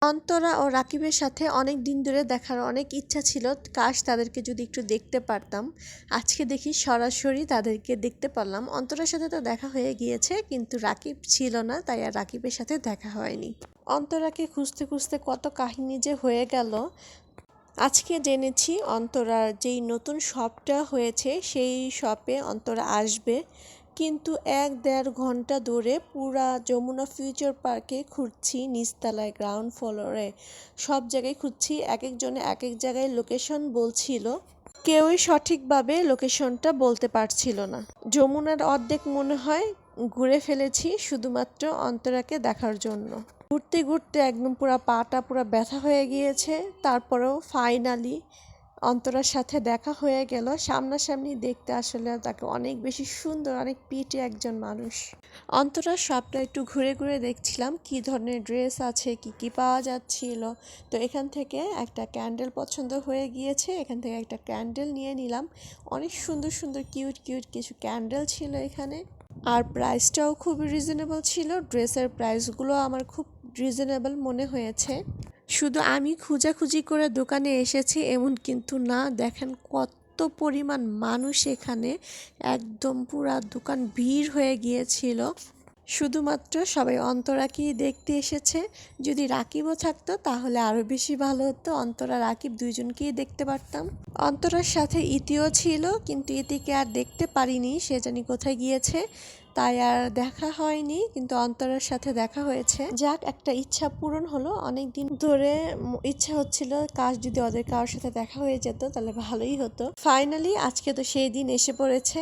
অন্তরা ও রাকিবের সাথে অনেক দিন ধরে দেখার অনেক ইচ্ছা ছিল, কাশ তাদেরকে যদি একটু দেখতে পারতাম। আজকে দেখি সরাসরি তাদেরকে দেখতে পারলাম। অন্তরার সাথে তো দেখা হয়ে গিয়েছে, কিন্তু রাকিব ছিল না, তাই আর রাকিবের সাথে দেখা হয়নি। অন্তরাকে খুঁজতে খুঁজতে কত কাহিনী যে হয়ে গেল। আজকে জেনেছি অন্তরার যেই নতুন শপটা হয়েছে সেই শপে অন্তরা আসবে, কিন্তু ১-১.৫ ঘন্টা ধরে পুরা যমুনা ফিউচার পার্কে খুঁজছি, নিচতলায় গ্রাউন্ড ফ্লোরে সব জায়গায় খুঁজছি। এক একজনে এক এক জায়গায় লোকেশন বলছিল, কেউই সঠিকভাবে লোকেশনটা বলতে পারছিল না। যমুনার অর্ধেক মনে হয় ঘুরে ফেলেছি শুধুমাত্র অন্তরাকে দেখার জন্য। ঘুরতে ঘুরতে একদম পুরো পাটা পুরো ব্যথা হয়ে গিয়েছে। তারপরেও ফাইনালি অন্তরার সাথে দেখা হয়ে গেল। সামনাসামনি দেখতে আসলে তাকে অনেক বেশি সুন্দর, অনেক পিটি একজন মানুষ। অন্তরার শপটা একটু ঘুরে ঘুরে দেখছিলাম কি ধরনের ড্রেস আছে, কি কি পাওয়া যাচ্ছিল। তো এখান থেকে একটা ক্যান্ডেল পছন্দ হয়ে গিয়েছে, এখান থেকে একটা ক্যান্ডেল নিয়ে নিলাম। অনেক সুন্দর সুন্দর কিউট কিউট কিছু ক্যান্ডেল ছিল এখানে, আর প্রাইসটাও খুব রিজনেবল ছিল। ড্রেসের প্রাইসগুলো আমার খুব রিজনেবল মনে হয়েছে। শুধু আমি খোঁজাখুঁজি করে দোকানে এসেছি এমন কিন্তু না, দেখেন কত পরিমাণ মানুষ এখানে, একদম পুরা দোকান ভিড় হয়ে গিয়েছিল। শুধুমাত্র সবাই অন্তরাকেই দেখতে এসেছে। যদি রাকিবও থাকতো তাহলে আরও বেশি ভালো হতো, অন্তরা রাকিব দুইজনকেই দেখতে পারতাম। অন্তরার সাথে ইতিও ছিল, কিন্তু ইতিকে আর দেখতে পারিনি, সে জানি কোথায় গিয়েছে, তাই আর দেখা হয়নি। কিন্তু অন্তরার সাথে দেখা হয়েছে। যাক, একটা ইচ্ছা পূরণ হলো। অনেক দিন ধরে ইচ্ছা হচ্ছিল কাশ যদি ওদের কারোর সাথে দেখা হয়ে যেত তাহলে ভালোই হতো। ফাইনালি আজকে তো সেই দিন এসে পড়েছে।